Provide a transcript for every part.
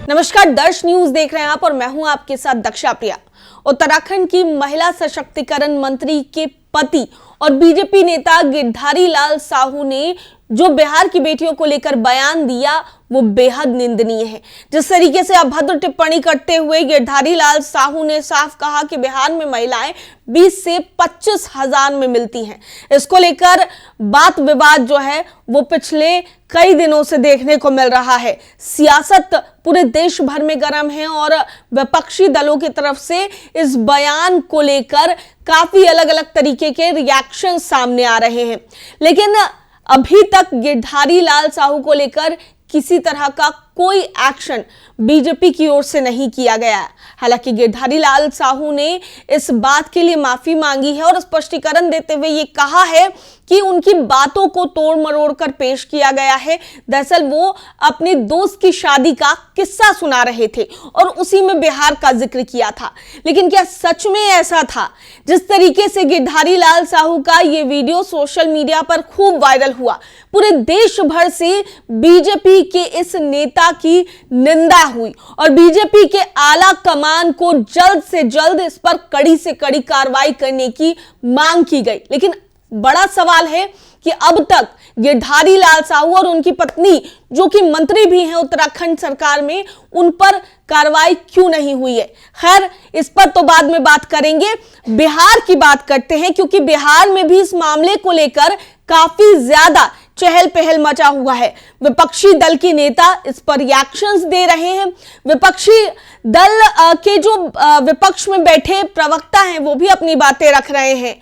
नमस्कार, दर्श न्यूज देख रहे हैं आप और मैं हूं आपके साथ दक्षा प्रिया। उत्तराखंड की महिला सशक्तिकरण मंत्री के पति और बीजेपी नेता गिरधारी लाल साहू ने जो बिहार की बेटियों को लेकर बयान दिया वो बेहद निंदनीय है। जिस तरीके से अभद्र टिप्पणी करते हुए गिरधारी लाल साहू ने साफ कहा कि बिहार में महिलाएं 20 से 25 हजार में मिलती हैं। इसको लेकर बात विवाद जो है वो पिछले कई दिनों से देखने को मिल रहा है। सियासत पूरे देश भर में गर्म है और विपक्षी दलों की तरफ से इस बयान को लेकर काफी अलग अलग तरीके के रिएक्शन सामने आ रहे हैं, लेकिन अभी तक गिरधारी लाल साहू को लेकर किसी तरह का कोई एक्शन बीजेपी की ओर से नहीं किया गया है। हालांकि गिरधारी लाल साहू ने इस बात के लिए माफी मांगी है और स्पष्टीकरण देते हुए ये कहा है कि उनकी बातों को तोड़ मरोड़ कर पेश किया गया है। दरअसल वो अपने दोस्त की शादी का किस्सा सुना रहे थे और उसी में बिहार का जिक्र किया था, लेकिन क्या सच में ऐसा था? जिस तरीके से गिरधारी लाल साहू का ये वीडियो सोशल मीडिया पर खूब वायरल हुआ, पूरे देश भर से बीजेपी के इस नेता की निंदा हुई और बीजेपी के आला कमान को जल्द से जल्द इस पर कड़ी से कड़ी कार्रवाई करने की मांग की गई। लेकिन बड़ा सवाल है कि अब तक गिरधारी लाल साहू और उनकी पत्नी, जो कि मंत्री भी हैं उत्तराखंड सरकार में, उन पर कार्रवाई क्यों नहीं हुई है। खैर, इस पर तो बाद में बात करेंगे। बिहार की बात करते हैं, क्योंकि बिहार में भी इस मामले को लेकर काफी ज्यादा चहल पहल मचा हुआ है। विपक्षी दल के नेता इस पर रिएक्शंस दे रहे हैं। विपक्षी दल के जो विपक्ष में बैठे प्रवक्ता हैं वो भी अपनी बातें रख रहे हैं,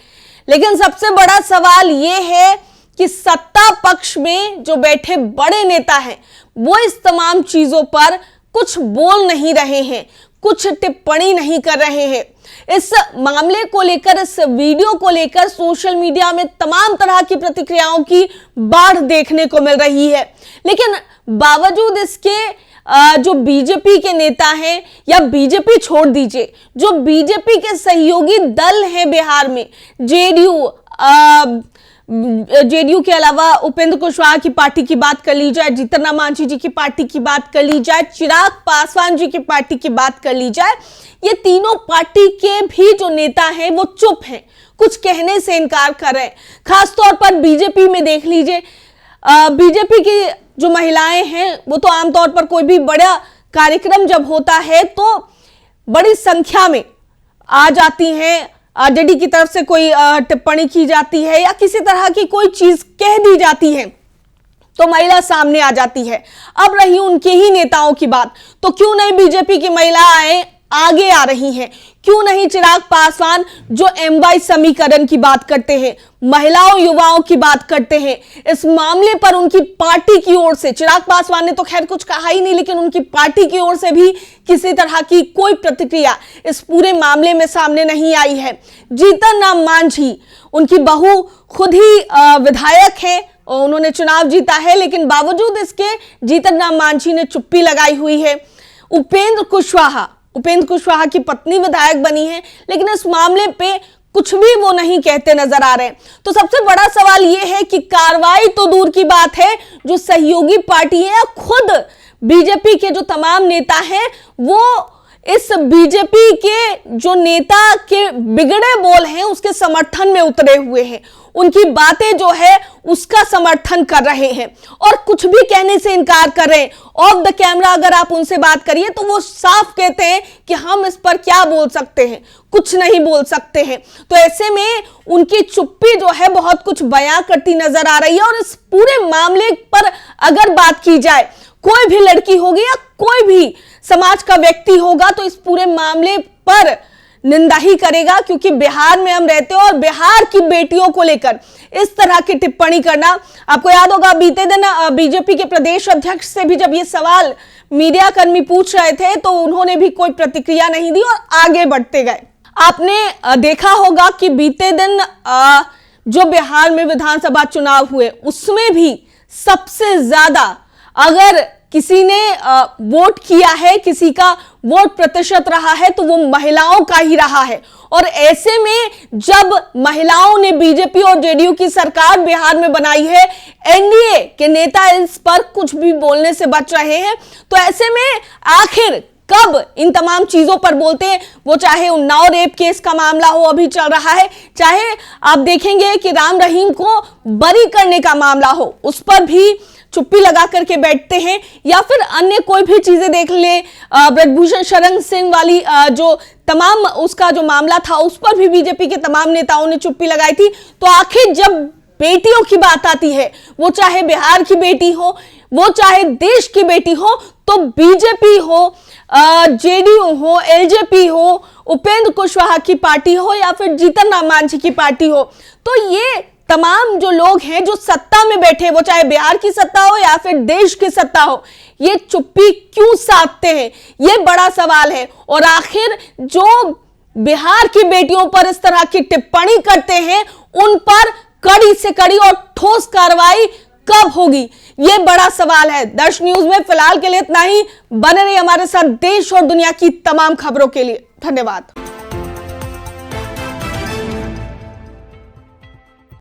लेकिन सबसे बड़ा सवाल ये है कि सत्ता पक्ष में जो बैठे बड़े नेता हैं वो इस तमाम चीजों पर कुछ बोल नहीं रहे हैं, कुछ टिप्पणी नहीं कर रहे हैं। इस मामले को लेकर, इस वीडियो को लेकर सोशल मीडिया में तमाम तरह की प्रतिक्रियाओं की बाढ़ देखने को मिल रही है, लेकिन बावजूद इसके जो बीजेपी के नेता हैं, या बीजेपी छोड़ दीजिए, जो बीजेपी के सहयोगी दल हैं बिहार में, जेडीयू के अलावा उपेंद्र कुशवाहा की पार्टी की बात कर ली जाए, जीतन राम मांझी जी की पार्टी की बात कर ली जाए, चिराग पासवान जी की पार्टी की बात कर ली जाए, ये तीनों पार्टी के भी जो नेता हैं वो चुप हैं, कुछ कहने से इनकार कर रहे हैं। खासतौर पर बीजेपी में देख लीजिए, बीजेपी की जो महिलाएं हैं वो तो आमतौर पर कोई भी बड़ा कार्यक्रम जब होता है तो बड़ी संख्या में आ जाती हैं। आरजेडी की तरफ से कोई टिप्पणी की जाती है या किसी तरह की कोई चीज कह दी जाती है तो महिला सामने आ जाती है। अब रही उनके ही नेताओं की बात, तो क्यों नहीं बीजेपी की महिलाएं आगे आ रही हैं? क्यों नहीं चिराग पासवान, जो MY समीकरण की बात करते हैं, महिलाओं युवाओं की बात करते हैं, इस मामले पर उनकी पार्टी की ओर से, चिराग पासवान ने तो खैर कुछ कहा ही नहीं, लेकिन उनकी पार्टी की ओर से भी किसी तरह की कोई प्रतिक्रिया इस पूरे मामले में सामने नहीं आई है। जीतन राम मांझी, उनकी बहू खुद ही विधायक है और उन्होंने चुनाव जीता है, लेकिन बावजूद इसके जीतन राम मांझी ने चुप्पी लगाई हुई है। उपेंद्र कुशवाहा की पत्नी विधायक बनी है, लेकिन इस मामले पे कुछ भी वो नहीं कहते नजर आ रहे हैं। तो सबसे बड़ा सवाल ये है कि कार्रवाई तो दूर की बात है, जो सहयोगी पार्टी है, खुद बीजेपी के जो तमाम नेता हैं वो इस बीजेपी के जो नेता के बिगड़े बोल हैं उसके समर्थन में उतरे हुए हैं, उनकी बातें जो है उसका समर्थन कर रहे हैं और कुछ भी कहने से इनकार कर रहे हैं। ऑफ द कैमरा अगर आप उनसे बात करिए तो वो साफ कहते हैं कि हम इस पर क्या बोल सकते हैं, कुछ नहीं बोल सकते हैं। तो ऐसे में उनकी चुप्पी जो है बहुत कुछ बयां करती नजर आ रही है। और इस पूरे मामले पर अगर बात की जाए, कोई भी लड़की होगी या कोई भी समाज का व्यक्ति होगा तो इस पूरे मामले पर निंदा ही करेगा, क्योंकि बिहार में हम रहते हैं और बिहार की बेटियों को लेकर इस तरह की टिप्पणी करना, आपको याद होगा बीते दिन बीजेपी के प्रदेश अध्यक्ष से भी जब ये सवाल मीडिया कर्मी पूछ रहे थे तो उन्होंने भी कोई प्रतिक्रिया नहीं दी और आगे बढ़ते गए। आपने देखा होगा कि बीते दिन जो बिहार में विधानसभा चुनाव हुए उसमें भी सबसे ज्यादा अगर किसी ने वोट किया है, किसी का वोट प्रतिशत रहा है, तो वो महिलाओं का ही रहा है। और ऐसे में जब महिलाओं ने बीजेपी और जेडीयू की सरकार बिहार में बनाई है, एनडीए के नेता इस पर कुछ भी बोलने से बच रहे हैं। तो ऐसे में आखिर कब इन तमाम चीजों पर बोलते हैं, वो चाहे उन्नाव रेप केस का मामला हो, अभी चल रहा है, चाहे आप देखेंगे कि राम रहीम को बरी करने का मामला हो, उस पर भी चुप्पी लगा करके बैठते हैं, या फिर अन्य कोई भी चीजें देख ले, ब्रजभूषण शरण सिंह वाली जो तमाम उसका जो मामला था, उस पर भी बीजेपी के तमाम नेताओं ने चुप्पी लगाई थी। तो आखिर जब बेटियों की बात आती है, वो चाहे बिहार की बेटी हो, वो चाहे देश की बेटी हो, तो बीजेपी हो, जेडीयू हो, एलजेपी हो, उपेंद्र कुशवाहा की पार्टी हो, या फिर जीतन राम मांझी की पार्टी हो, तो ये तमाम जो लोग हैं जो सत्ता में बैठे, वो चाहे बिहार की सत्ता हो या फिर देश की सत्ता हो, ये चुप्पी क्यों साधते हैं, ये बड़ा सवाल है। और आखिर जो बिहार की बेटियों पर इस तरह की टिप्पणी करते हैं, उन पर कड़ी से कड़ी और ठोस कार्रवाई कब होगी, ये बड़ा सवाल है। दर्श न्यूज में फिलहाल के लिए इतना ही। बने रहिए हमारे साथ देश और दुनिया की तमाम खबरों के लिए। धन्यवाद।